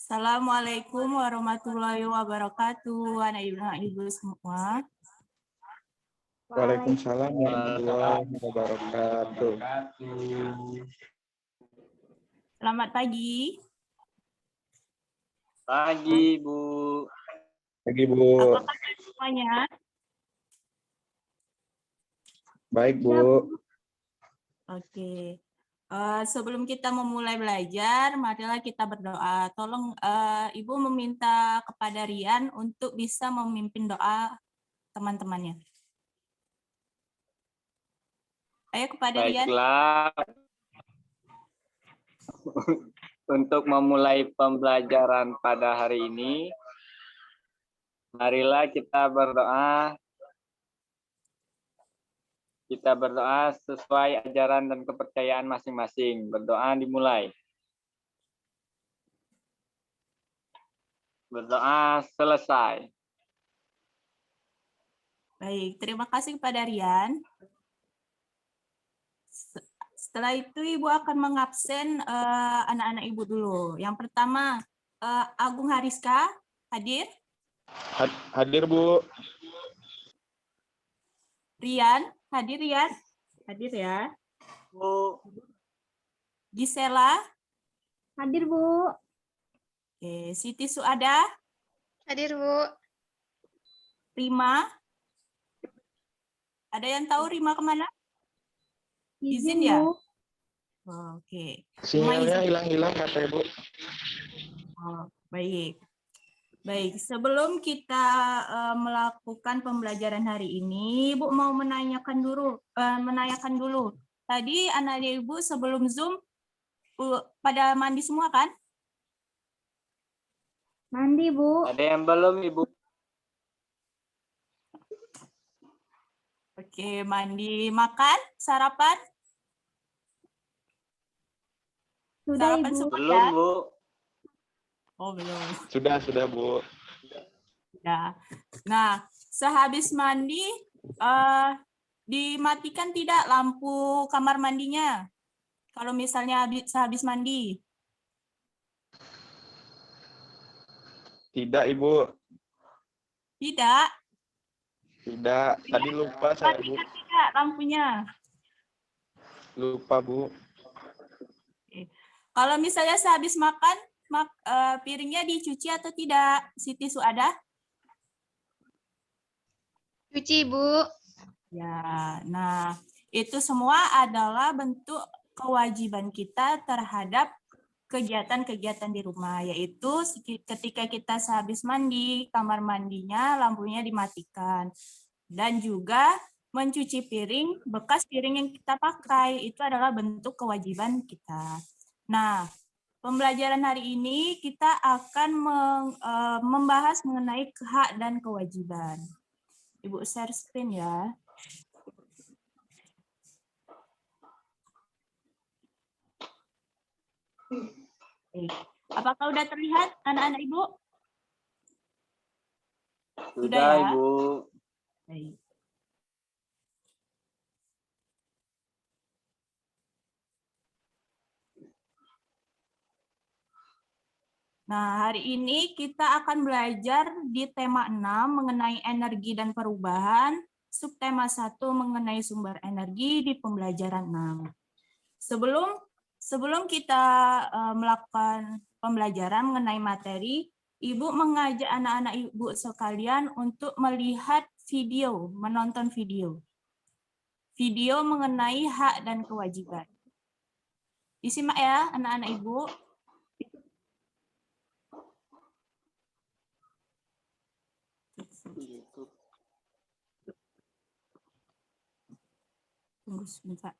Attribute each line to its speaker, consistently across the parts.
Speaker 1: Assalamualaikum warahmatullahi wabarakatuh, anak ibu semua.
Speaker 2: Waalaikumsalam warahmatullahi wabarakatuh.
Speaker 1: Selamat pagi.
Speaker 3: Pagi, Bu.
Speaker 2: Pagi, Bu.
Speaker 1: Apa kabar semuanya?
Speaker 2: Baik, Bu.
Speaker 1: Oke. Sebelum kita memulai belajar, marilah kita berdoa. Tolong Ibu meminta kepada Rian untuk bisa memimpin doa teman-temannya. Ayo kepada Rian.
Speaker 3: Baiklah. Untuk memulai pembelajaran pada hari ini, marilah kita berdoa. Kita berdoa sesuai ajaran dan kepercayaan masing-masing. Berdoa dimulai. Berdoa selesai.
Speaker 1: Baik, terima kasih kepada Rian. Setelah itu Ibu akan mengabsen anak-anak Ibu dulu. Yang pertama, Agung Hariska, hadir.
Speaker 2: Hadir, Bu.
Speaker 1: Rian, hadir Rian. Hadir ya.
Speaker 3: Bu.
Speaker 1: Gisela.
Speaker 4: Hadir, Bu.
Speaker 1: Oke, Siti Suada.
Speaker 4: Hadir, Bu.
Speaker 1: Rima. Ada yang tahu Rima kemana? Izin ya?
Speaker 4: Bu.
Speaker 1: Oke.
Speaker 2: Sinyalnya hilang-hilang kata Bu.
Speaker 1: Oh, baik. Baik, sebelum kita melakukan pembelajaran hari ini, Ibu mau menanyakan dulu. Tadi anak Ibu sebelum Zoom pada mandi semua kan?
Speaker 4: Mandi, Bu.
Speaker 3: Ada yang belum, Ibu?
Speaker 1: Oke, mandi, makan, sarapan?
Speaker 4: Sudah,
Speaker 1: Sarapan
Speaker 4: Ibu.
Speaker 1: semua
Speaker 3: Belum,
Speaker 1: ya?
Speaker 3: Bu.
Speaker 1: Oh, belum.
Speaker 2: Sudah, Bu.
Speaker 1: Ya. Nah, sehabis mandi, dimatikan tidak lampu kamar mandinya? Kalau misalnya sehabis mandi.
Speaker 2: Tidak, Ibu.
Speaker 1: Tidak.
Speaker 2: Tidak. Tadi lupa saya, Bu.
Speaker 1: Matikan tidak lampunya.
Speaker 2: Lupa, Bu.
Speaker 1: Oke. Kalau misalnya sehabis makan, piringnya dicuci atau tidak? Siti Suada?
Speaker 4: Cuci, Bu.
Speaker 1: Ya, nah itu semua adalah bentuk kewajiban kita terhadap kegiatan-kegiatan di rumah, yaitu ketika kita sehabis mandi, kamar mandinya lampunya dimatikan. Dan juga mencuci piring, bekas piring yang kita pakai, itu adalah bentuk kewajiban kita. Nah, pembelajaran hari ini kita akan membahas mengenai hak dan kewajiban. Ibu share screen ya. Apakah sudah terlihat anak-anak Ibu?
Speaker 3: Sudah,
Speaker 1: ya?
Speaker 3: Ibu.
Speaker 1: Baik. Nah, hari ini kita akan belajar di tema 6 mengenai energi dan perubahan, subtema 1 mengenai sumber energi di pembelajaran 6. Sebelum kita melakukan pembelajaran mengenai materi, Ibu mengajak anak-anak Ibu sekalian untuk melihat video, menonton video. Video mengenai hak dan kewajiban. Disimak ya anak-anak Ibu. Tunggu sebentar.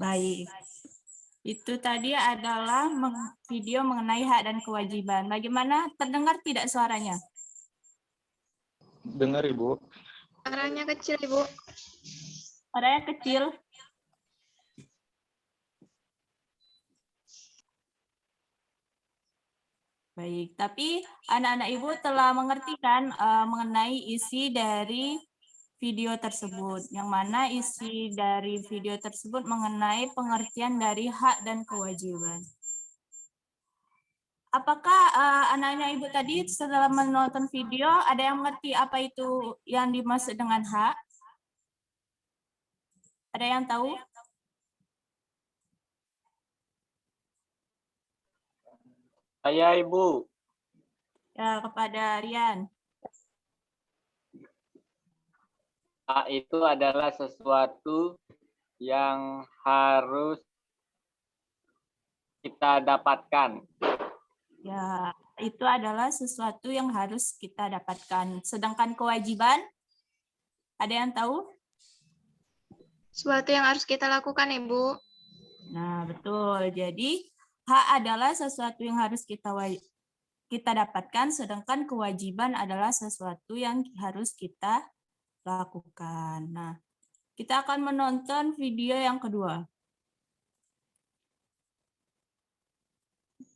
Speaker 1: Baik. Itu tadi adalah video mengenai hak dan kewajiban. Bagaimana, terdengar tidak suaranya?
Speaker 2: Dengar Ibu.
Speaker 4: Suaranya kecil, Ibu.
Speaker 1: Suaranya kecil. Baik, tapi anak-anak Ibu telah mengerti kan mengenai isi dari video tersebut, yang mana isi dari video tersebut mengenai pengertian dari hak dan kewajiban. Apakah anak-anak Ibu tadi setelah menonton video ada yang mengerti apa itu yang dimaksud dengan hak? Ada yang tahu?
Speaker 3: Saya Ibu.
Speaker 1: Ya, kepada Rian.
Speaker 3: Hak itu adalah sesuatu yang harus kita dapatkan.
Speaker 1: Ya, itu adalah sesuatu yang harus kita dapatkan. Sedangkan kewajiban, ada yang tahu?
Speaker 4: Sesuatu yang harus kita lakukan, Ibu.
Speaker 1: Nah, betul. Jadi, hak adalah sesuatu yang harus kita dapatkan, sedangkan kewajiban adalah sesuatu yang harus kita lakukan. Nah, kita akan menonton video yang kedua.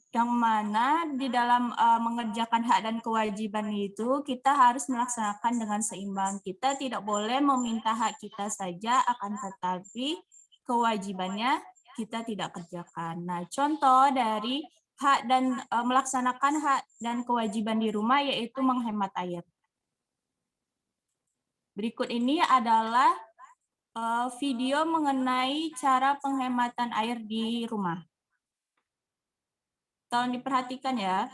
Speaker 1: Yang mana di dalam mengerjakan hak dan kewajiban itu kita harus melaksanakan dengan seimbang. Kita tidak boleh meminta hak kita saja, akan tetapi kewajibannya kita tidak kerjakan. Nah, contoh dari hak dan melaksanakan hak dan kewajiban di rumah yaitu menghemat air. Berikut ini adalah video mengenai cara penghematan air di rumah. Tolong diperhatikan ya.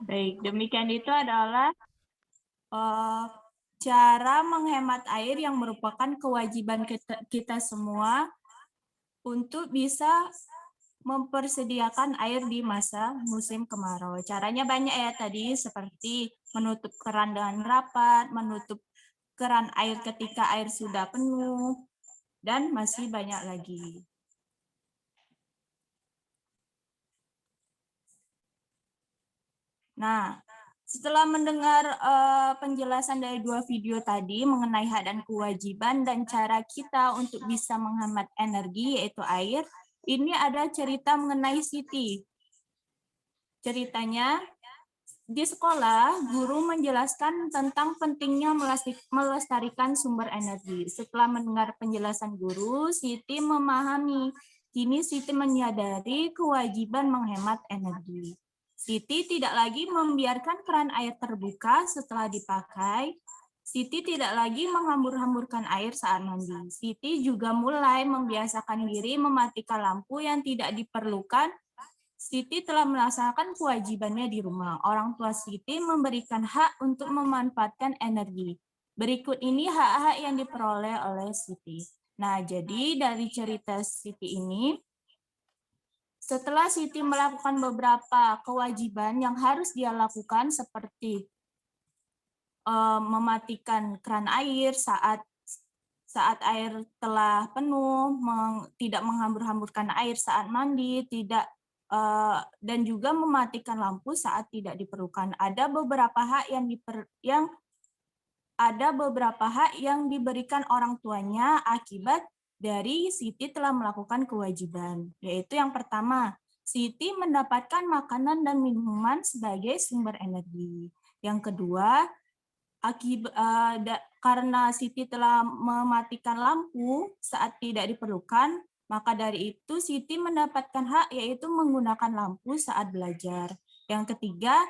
Speaker 1: Baik, demikian itu adalah cara menghemat air yang merupakan kewajiban kita semua untuk bisa mempersediakan air di masa musim kemarau. Caranya banyak ya tadi, seperti menutup keran dengan rapat, menutup keran air ketika air sudah penuh, dan masih banyak lagi. Nah, setelah mendengar penjelasan dari 2 video tadi mengenai hak dan kewajiban dan cara kita untuk bisa menghemat energi, yaitu air, ini ada cerita mengenai Siti. Ceritanya, di sekolah, guru menjelaskan tentang pentingnya melestarikan sumber energi. Setelah mendengar penjelasan guru, Siti memahami. Kini Siti menyadari kewajiban menghemat energi. Siti tidak lagi membiarkan keran air terbuka setelah dipakai. Siti tidak lagi menghambur-hamburkan air saat mandi. Siti juga mulai membiasakan diri mematikan lampu yang tidak diperlukan. Siti telah melaksanakan kewajibannya di rumah. Orang tua Siti memberikan hak untuk memanfaatkan energi. Berikut ini hak-hak yang diperoleh oleh Siti. Nah, jadi dari cerita Siti ini, setelah Siti melakukan beberapa kewajiban yang harus dia lakukan seperti mematikan keran air saat air telah penuh, tidak menghambur-hamburkan air saat mandi, dan juga mematikan lampu saat tidak diperlukan. Ada beberapa hak yang diberikan orang tuanya akibat dari Siti telah melakukan kewajiban, yaitu yang pertama, Siti mendapatkan makanan dan minuman sebagai sumber energi. Yang kedua, karena Siti telah mematikan lampu saat tidak diperlukan, maka dari itu Siti mendapatkan hak yaitu menggunakan lampu saat belajar. Yang ketiga,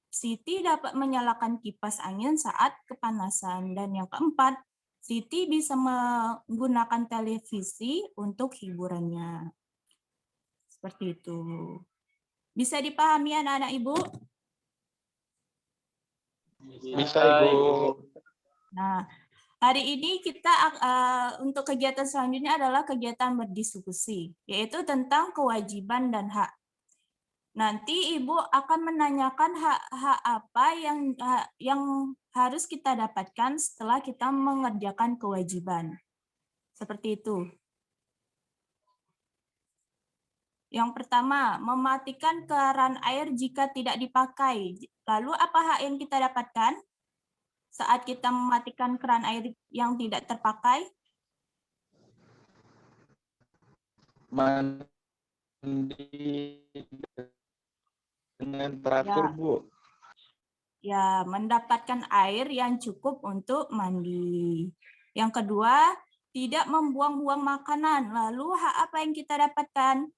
Speaker 1: Siti dapat menyalakan kipas angin saat kepanasan. Dan yang keempat, Siti bisa menggunakan televisi untuk hiburannya. Seperti itu. Bisa dipahami anak-anak Ibu?
Speaker 2: Bisa, Ibu.
Speaker 1: Nah, hari ini kita untuk kegiatan selanjutnya adalah kegiatan berdiskusi, yaitu tentang kewajiban dan hak. Nanti Ibu akan menanyakan hak-hak apa yang harus kita dapatkan setelah kita mengerjakan kewajiban. Seperti itu. Yang pertama, mematikan keran air jika tidak dipakai. Lalu apa hak yang kita dapatkan saat kita mematikan keran air yang tidak terpakai?
Speaker 2: Mandi dengan teratur,
Speaker 1: Ya.
Speaker 2: Bu.
Speaker 1: Ya, mendapatkan air yang cukup untuk mandi. Yang kedua, tidak membuang-buang makanan. Lalu hak apa yang kita dapatkan?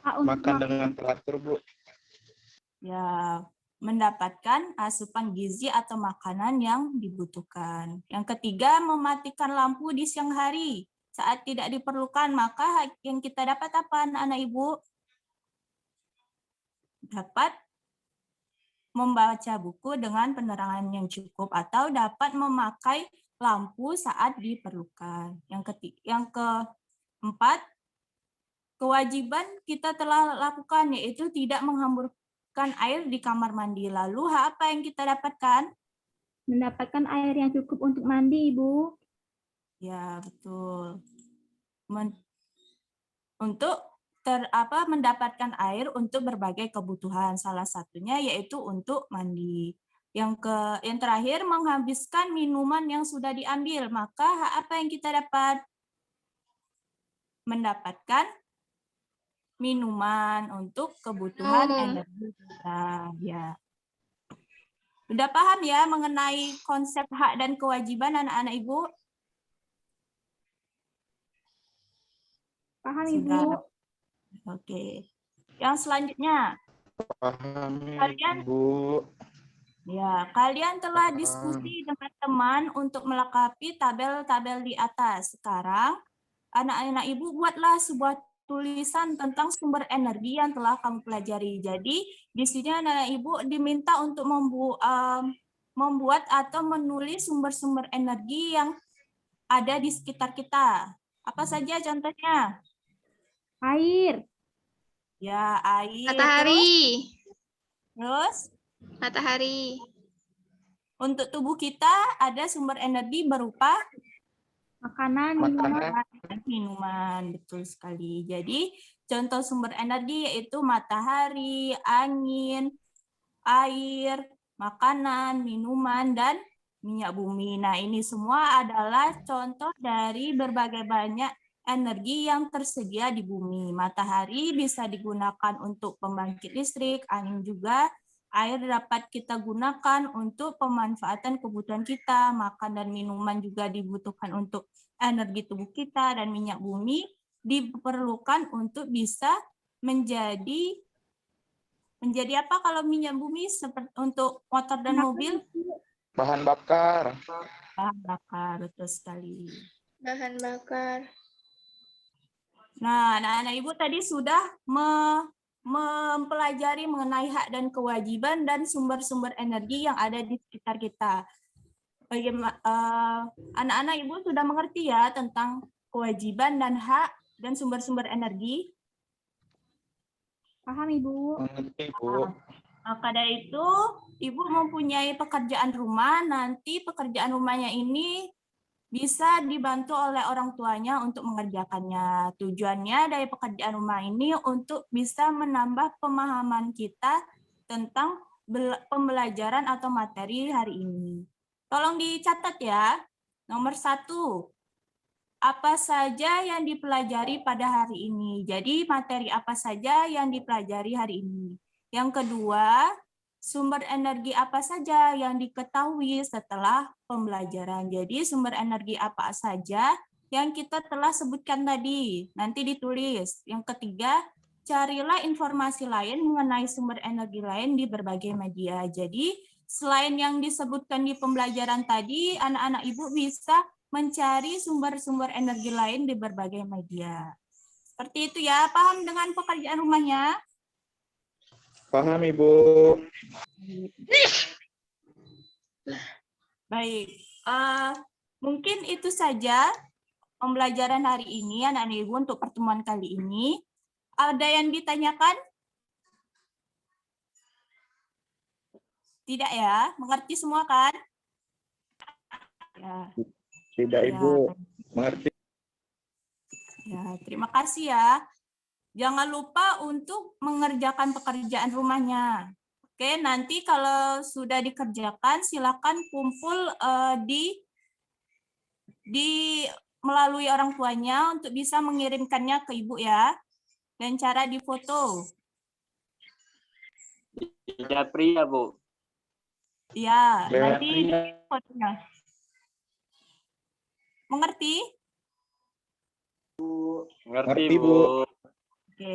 Speaker 2: Makan dengan teratur, Bu.
Speaker 1: Ya, mendapatkan asupan gizi atau makanan yang dibutuhkan. Yang ketiga, mematikan lampu di siang hari saat tidak diperlukan. Maka hak yang kita dapat apa, anak-anak Ibu? Dapat membaca buku dengan penerangan yang cukup atau dapat memakai lampu saat diperlukan. Yang keempat, kewajiban kita telah lakukan yaitu tidak menghamburkan air di kamar mandi. Lalu apa yang kita dapatkan?
Speaker 5: Mendapatkan air yang cukup untuk mandi, Ibu.
Speaker 1: Ya, betul. Untuk mendapatkan air untuk berbagai kebutuhan, salah satunya yaitu untuk mandi. Yang terakhir, menghabiskan minuman yang sudah diambil. Maka apa yang kita dapat? Mendapatkan minuman untuk kebutuhan energi kita. Ya. Sudah paham ya mengenai konsep hak dan kewajiban anak-anak Ibu?
Speaker 5: Paham, Ibu.
Speaker 1: Sudah. Oke. Yang selanjutnya.
Speaker 2: Pahami,
Speaker 1: Kalian,
Speaker 2: Bu.
Speaker 1: ya, kalian telah diskusi dengan teman untuk melengkapi tabel-tabel di atas. Sekarang, anak-anak Ibu buatlah sebuah tulisan tentang sumber energi yang telah kamu pelajari. Jadi, di sini anak-anak Ibu diminta untuk membuat atau menulis sumber-sumber energi yang ada di sekitar kita. Apa saja contohnya?
Speaker 5: Air.
Speaker 1: Ya, air.
Speaker 4: Matahari.
Speaker 1: Terus
Speaker 4: Matahari.
Speaker 1: untuk tubuh kita ada sumber energi berupa
Speaker 5: Makanan, minuman.
Speaker 2: Makanan.
Speaker 1: minuman. Betul sekali. Jadi contoh sumber energi yaitu matahari, angin, air, makanan, minuman, dan minyak bumi. Nah, ini semua adalah contoh dari berbagai banyak energi yang tersedia di bumi. Matahari bisa digunakan untuk pembangkit listrik, angin juga. Air dapat kita gunakan untuk pemanfaatan kebutuhan kita, makan dan minuman juga dibutuhkan untuk energi tubuh kita, dan minyak bumi diperlukan untuk bisa menjadi apa kalau minyak bumi seperti untuk motor dan mobil?
Speaker 2: Bahan bakar.
Speaker 1: Bahan bakar, betul sekali.
Speaker 4: Bahan bakar.
Speaker 1: Nah, anak-anak Ibu tadi sudah mempelajari mengenai hak dan kewajiban dan sumber-sumber energi yang ada di sekitar kita. Anak-anak Ibu sudah mengerti ya tentang kewajiban dan hak dan sumber-sumber energi?
Speaker 5: Paham, Ibu?
Speaker 2: Mengerti, Bu.
Speaker 1: Maka dari itu, Ibu mempunyai pekerjaan rumah, nanti pekerjaan rumahnya ini bisa dibantu oleh orang tuanya untuk mengerjakannya. Tujuannya dari pekerjaan rumah ini untuk bisa menambah pemahaman kita tentang pembelajaran atau materi hari ini. Tolong dicatat ya. Nomor 1, apa saja yang dipelajari pada hari ini. Jadi materi apa saja yang dipelajari hari ini. Yang kedua, sumber energi apa saja yang diketahui setelah pembelajaran. Jadi sumber energi apa saja yang kita telah sebutkan tadi. Nanti ditulis. Yang ketiga, carilah informasi lain mengenai sumber energi lain di berbagai media. Jadi selain yang disebutkan di pembelajaran tadi, anak-anak Ibu bisa mencari sumber-sumber energi lain di berbagai media. Seperti itu ya, paham dengan pekerjaan rumahnya?
Speaker 2: Paham, Ibu.
Speaker 1: Baik, mungkin itu saja pembelajaran hari ini anak-anak Ibu untuk pertemuan kali ini. Ada yang ditanyakan? Tidak ya, mengerti semua kan? Ya.
Speaker 2: Tidak, Ibu. Mengerti.
Speaker 1: Ya, terima kasih ya. Jangan lupa untuk mengerjakan pekerjaan rumahnya. Oke, nanti kalau sudah dikerjakan, silakan kumpul di melalui orang tuanya untuk bisa mengirimkannya ke Ibu ya. Dan cara difoto.
Speaker 3: Japri ya, Bu.
Speaker 1: Ya,
Speaker 2: Lewat
Speaker 1: nanti
Speaker 2: pria.
Speaker 1: fotonya. Mengerti?
Speaker 3: Ngerti,
Speaker 2: Ngerti, Bu.
Speaker 3: Bu.
Speaker 1: Oke.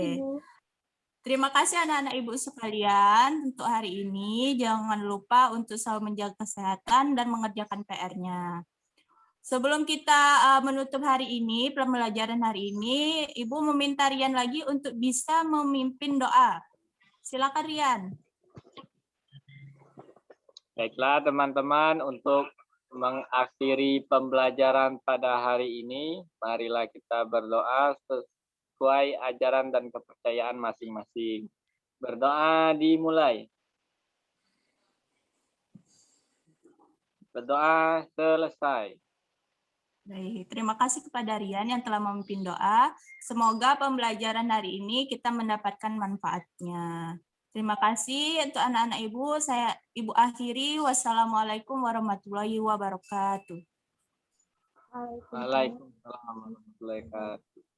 Speaker 1: Terima kasih anak-anak Ibu sekalian untuk hari ini. Jangan lupa untuk selalu menjaga kesehatan dan mengerjakan PR-nya. Sebelum kita menutup hari ini, pembelajaran hari ini, Ibu meminta Rian lagi untuk bisa memimpin doa. Silakan Rian.
Speaker 3: Baiklah teman-teman, untuk mengakhiri pembelajaran pada hari ini, marilah kita berdoa sesuai ajaran dan kepercayaan masing-masing. Berdoa dimulai. Berdoa selesai.
Speaker 1: Baik, terima kasih kepada Rian yang telah memimpin doa. Semoga pembelajaran hari ini kita mendapatkan manfaatnya. Terima kasih untuk anak-anak Ibu. Saya Ibu akhiri. Wassalamualaikum warahmatullahi wabarakatuh.
Speaker 3: Waalaikumsalam warahmatullahi wabarakatuh.